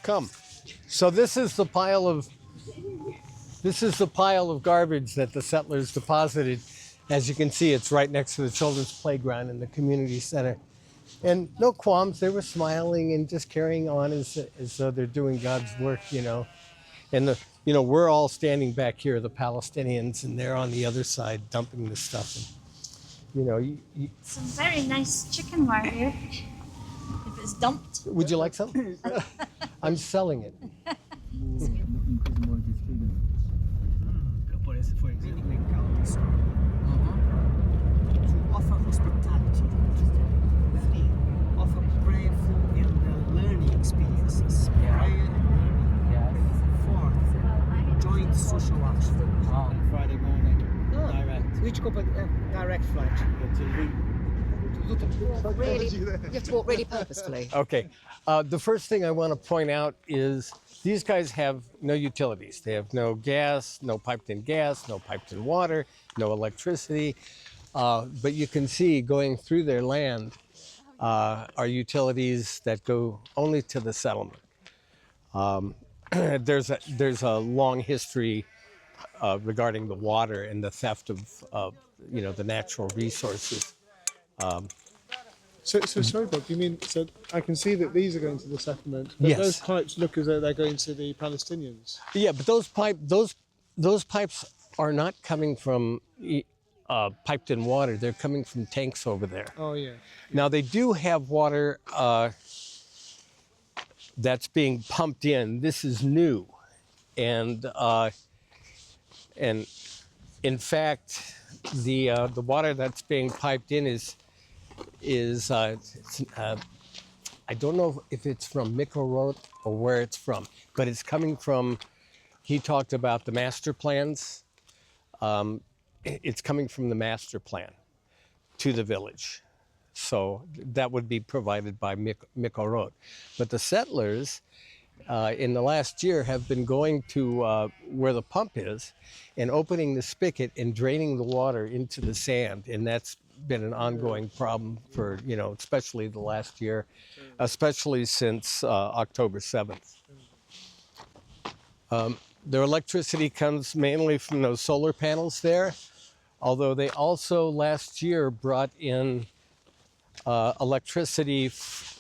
Come. So this is the pile of garbage that the settlers deposited. As you can see, it's right next to the children's playground in the community center. And no qualms, they were smiling and just carrying on as though they're doing God's work, you know. And we're all standing back here, the Palestinians, and they're on the other side dumping the stuff. And, some very nice chicken wire here. If it's dumped. Would you like some? I'm selling it. To offer hospitality, free, offer prayer, food, and learning experiences. Prayer and learning. Fourth, joint social action. Friday morning, direct. Which company? Direct flight. Really, you have to walk really purposefully. Okay. The first thing I want to point out is these guys have no utilities. They have no gas, no piped-in gas, no piped-in water, no electricity. But you can see going through their land are utilities that go only to the settlement. There's a long history regarding the water and the theft of the natural resources. So sorry, Bob. You mean so? I can see that these are going to the settlement, but Yes. those pipes look as though they're going to the Palestinians. Yeah, but those pipes are not coming from piped-in water. They're coming from tanks over there. Oh yeah. Now they do have water that's being pumped in. This is new, and in fact, the water that's being piped in is I don't know if it's from Mikorot or where it's from, but it's coming from. He talked about the master plans. It's coming from the master plan to the village. So that would be provided by Mikorot. But the settlers in the last year have been going to where the pump is and opening the spigot and draining the water into the sand. And that's been an ongoing problem for, especially the last year, especially since October 7th. Their electricity comes mainly from those solar panels there, although they also last year brought in electricity,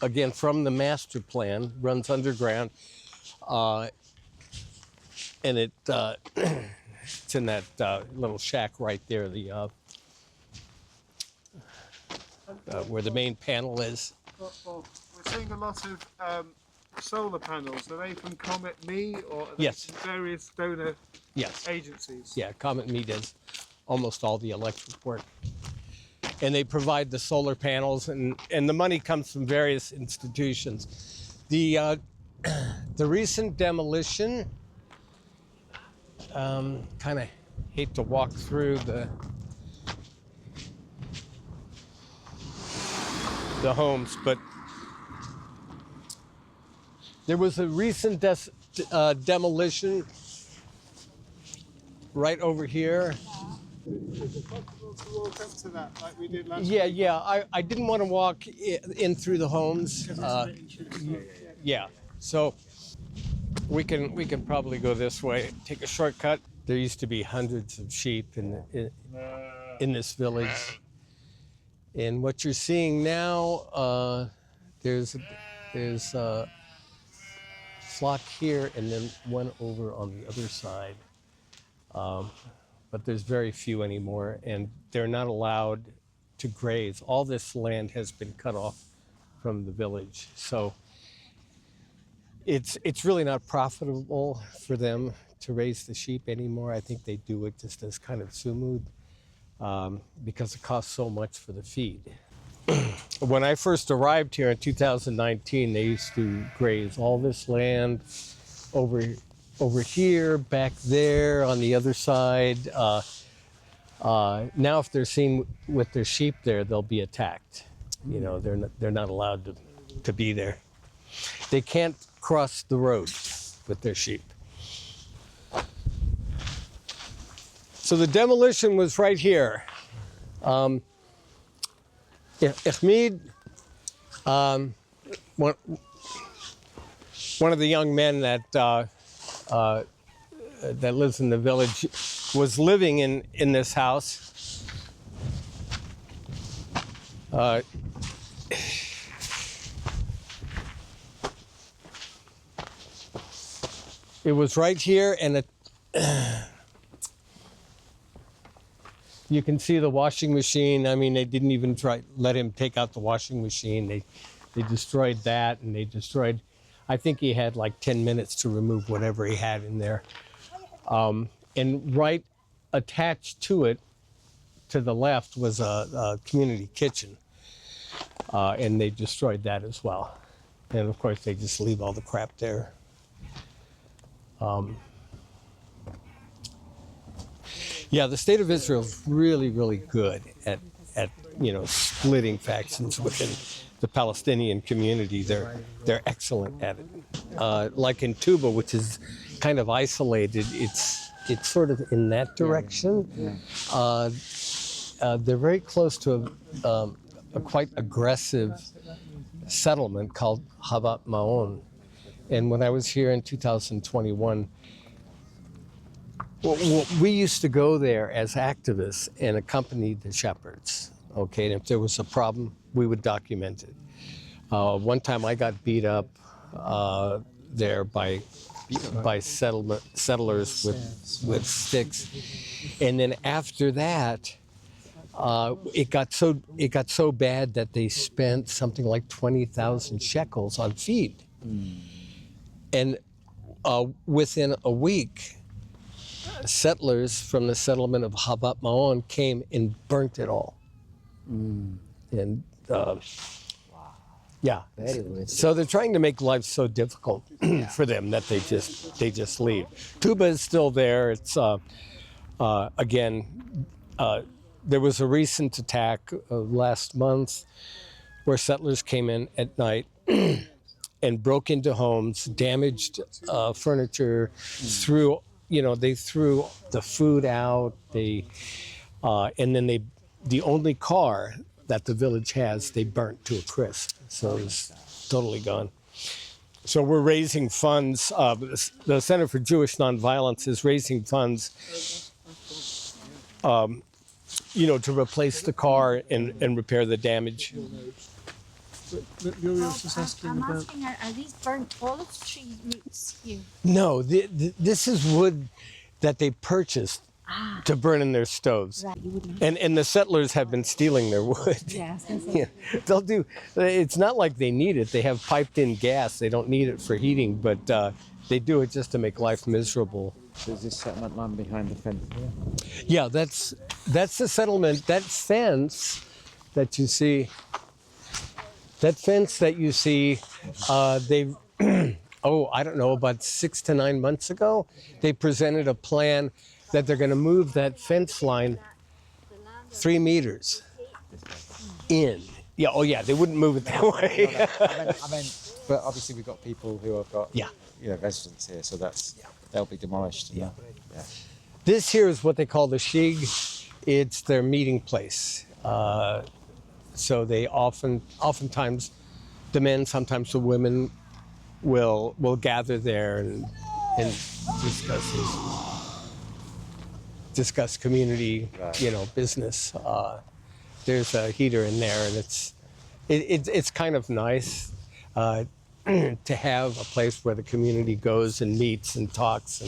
again, from the master plan, runs underground, and it's in that little shack right there, where the main panel is. Well, we're seeing a lot of solar panels. Are they from Comet Me or are they Yes. from various donor Yes. agencies? Yeah, Comet Me does almost all the electric work. And they provide the solar panels, and the money comes from various institutions. The recent demolition, kind of hate to walk through the homes, but there was a recent demolition right over here. Is it possible to walk up to that like we did last Yeah, week? yeah. I didn't want to walk in through the homes. Yeah, so we can probably go this way, take a shortcut. There used to be hundreds of sheep in this village. And what you're seeing now, there's a flock here and then one over on the other side. But there's very few anymore, and they're not allowed to graze. All this land has been cut off from the village. So it's really not profitable for them to raise the sheep anymore. I think they do it just as kind of sumud. Because it costs so much for the feed. When I first arrived here in 2019, they used to graze all this land over here, back there, on the other side. Now, if they're seen with their sheep there, they'll be attacked. They're not allowed to be there. They can't cross the road with their sheep. So the demolition was right here. Ahmed, one of the young men that lives in the village was living in this house. It was right here, and you can see the washing machine. I mean, they didn't even let him take out the washing machine. They destroyed that, and they destroyed. I think he had like 10 minutes to remove whatever he had in there. And right attached to it, to the left, was a community kitchen, and they destroyed that as well. And of course, they just leave all the crap there. Yeah, the state of Israel is really, really good at splitting factions within the Palestinian community. They're excellent at it. Like in Tuba, which is kind of isolated, it's sort of in that direction. They're very close to a quite aggressive settlement called Havat Ma'on. And when I was here in 2021, we used to go there as activists and accompany the shepherds. Okay, and if there was a problem, we would document it. One time I got beat up there by settlers with sticks, and then after that, it got so bad that they spent something like 20,000 shekels on feed, and within a week, settlers from the settlement of Havat Ma'on came and burnt it all. And yeah, so they're trying to make life so difficult for them that they just leave. Tuba is still there. It's again, there was a recent attack last month where settlers came in at night and broke into homes, damaged furniture, they threw the food out. And then the only car that the village has, they burnt to a crisp. So it's totally gone. So we're raising funds. The Center for Jewish Nonviolence is raising funds, to replace the car and repair the damage. I'm asking, are these burnt olive tree roots here? No, this is wood that they purchased to burn in their stoves. Right, you wouldn't. And the settlers have been stealing their wood. Yeah, Yeah, they'll do. It's not like they need it. They have piped-in gas. They don't need it for heating, but they do it just to make life miserable. There's this settlement land behind the fence here. Yeah, that's the settlement. That fence that you see. They, I don't know, about 6 to 9 months ago, they presented a plan that they're going to move that fence line 3 meters in. Yeah, they wouldn't move it that way. I meant, but obviously we've got people who have got residents here, so they'll be demolished. Yeah. This here is what they call the shig. It's their meeting place. So they oftentimes, the men, sometimes the women, will gather there and discuss community, business. There's a heater in there, and it's kind of nice to have a place where the community goes and meets and talks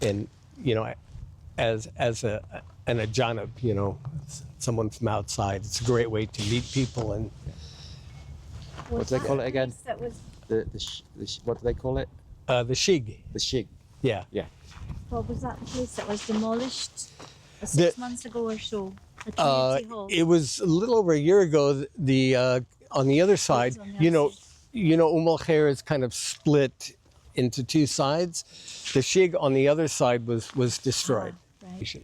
and as an ajanib, someone from outside. It's a great way to meet people. And what do they call it again? That was, What do they call it? the shig. The shig. Yeah. what was that place that was demolished 6 months ago or so? The community hall. It was a little over a year ago. On the other side, Umm Al Kheir is kind of split into 2 sides. The shig on the other side was destroyed. Right.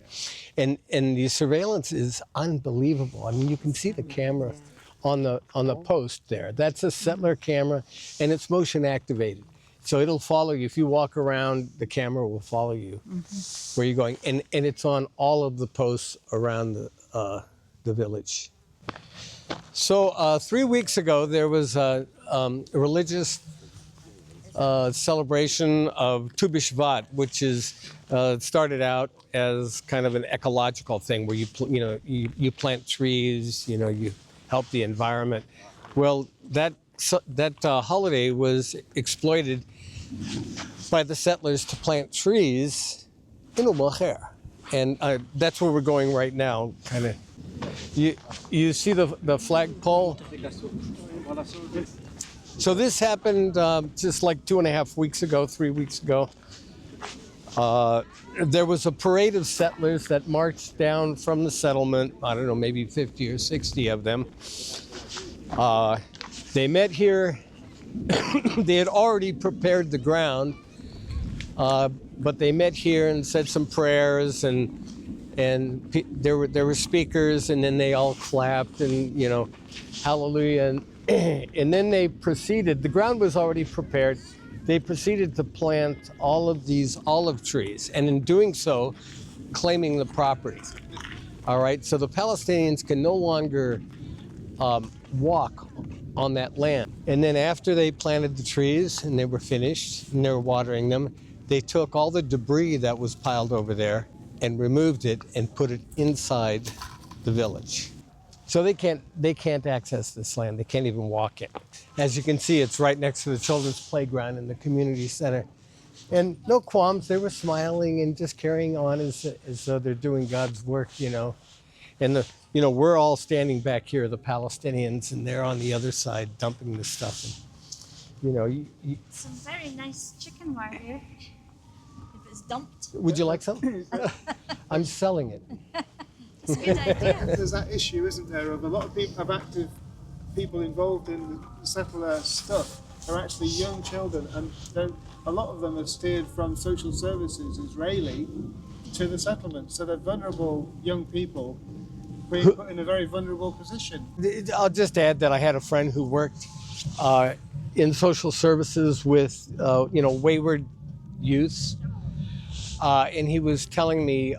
And the surveillance is unbelievable. I mean, you can see the camera on the post there. That's a settler camera, and it's motion activated. So it'll follow you. If you walk around, the camera will follow you where you're going. And it's on all of the posts around the village. So 3 weeks ago, there was a religious celebration of Tu B'Shvat, which is started out as kind of an ecological thing where you plant trees, you help the environment. Well, that holiday was exploited by the settlers to plant trees in Umm Al Kheir, and that's where we're going right now. Kind of, you see the flagpole. So this happened just like 2.5 weeks ago, 3 weeks ago. There was a parade of settlers that marched down from the settlement. I don't know, maybe 50 or 60 of them. They met here. They had already prepared the ground, but they met here and said some prayers, and there were speakers, and then they all clapped and hallelujah, and then they proceeded. The ground was already prepared. They proceeded to plant all of these olive trees, and in doing so, claiming the property. All right, so the Palestinians can no longer walk on that land. And then after they planted the trees and they were finished and they were watering them, they took all the debris that was piled over there and removed it and put it inside the village. So they can't access this land. They can't even walk it. As you can see, it's right next to the children's playground in the community center. And no qualms, they were smiling and just carrying on as though they're doing God's work, And we're all standing back here, the Palestinians, and they're on the other side dumping the stuff. And, Some very nice chicken wire here. If it's dumped. Would you like some? I'm selling it. It's a good idea. There's that issue, isn't there, of a lot of people, of active people involved in the settler stuff are actually young children, and a lot of them are steered from social services, Israeli, to the settlement. So they're vulnerable young people being put in a very vulnerable position. I'll just add that I had a friend who worked in social services with, wayward youths, and he was telling me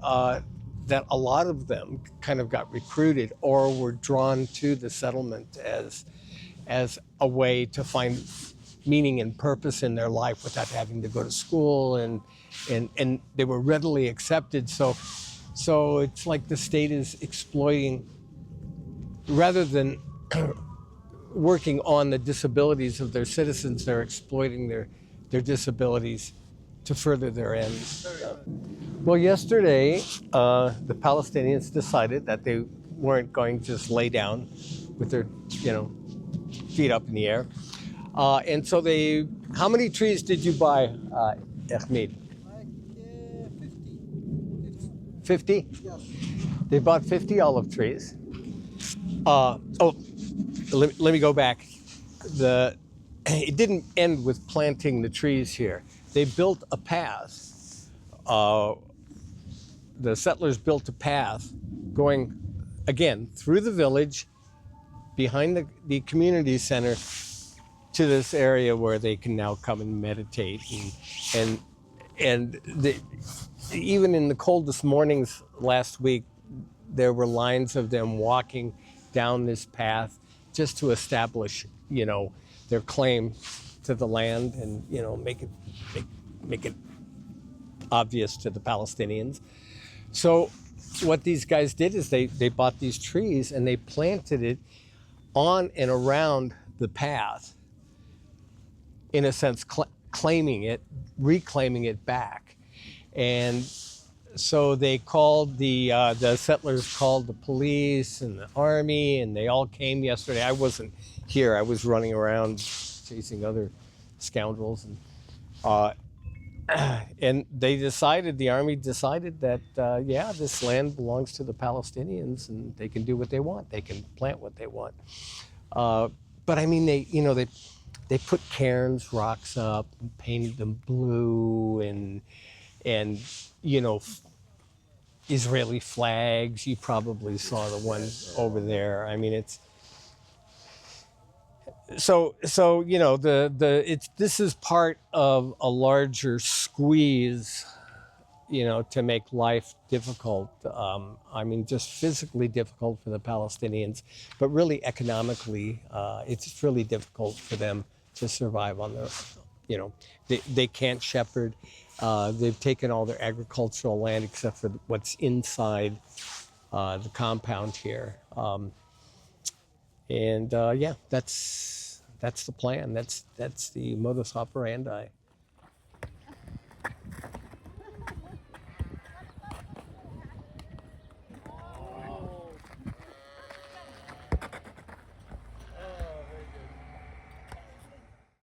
that a lot of them kind of got recruited or were drawn to the settlement as a way to find meaning and purpose in their life without having to go to school, and they were readily accepted. So it's like the state is exploiting, rather than working on the disabilities of their citizens, they're exploiting their disabilities to further their ends. Well, yesterday, the Palestinians decided that they weren't going to just lay down with their, feet up in the air. And so how many trees did you buy, Ahmed? 50? Yes. They bought 50 olive trees. Let me go back. It didn't end with planting the trees here. They built a path. The settlers built a path going, again, through the village, behind the community center, to this area where they can now come and meditate. Even in the coldest mornings last week, there were lines of them walking down this path just to establish, their claim to the land and, make it obvious to the Palestinians. So what these guys did is they bought these trees and they planted it on and around the path, in a sense, reclaiming it back. And so they called the settlers called the police and the army, and they all came yesterday. I wasn't here. I was running around chasing other scoundrels, and the army decided that this land belongs to the Palestinians, and they can do what they want. They can plant what they want. But I mean, they put cairns, rocks up, and painted them blue, and Israeli flags. You probably saw the one over there. I mean, it's so this is part of a larger squeeze, to make life difficult. I mean, just physically difficult for the Palestinians, but really economically, it's really difficult for them to survive on they can't shepherd. They've taken all their agricultural land except for what's inside the compound here. Yeah, that's the plan. That's the modus operandi.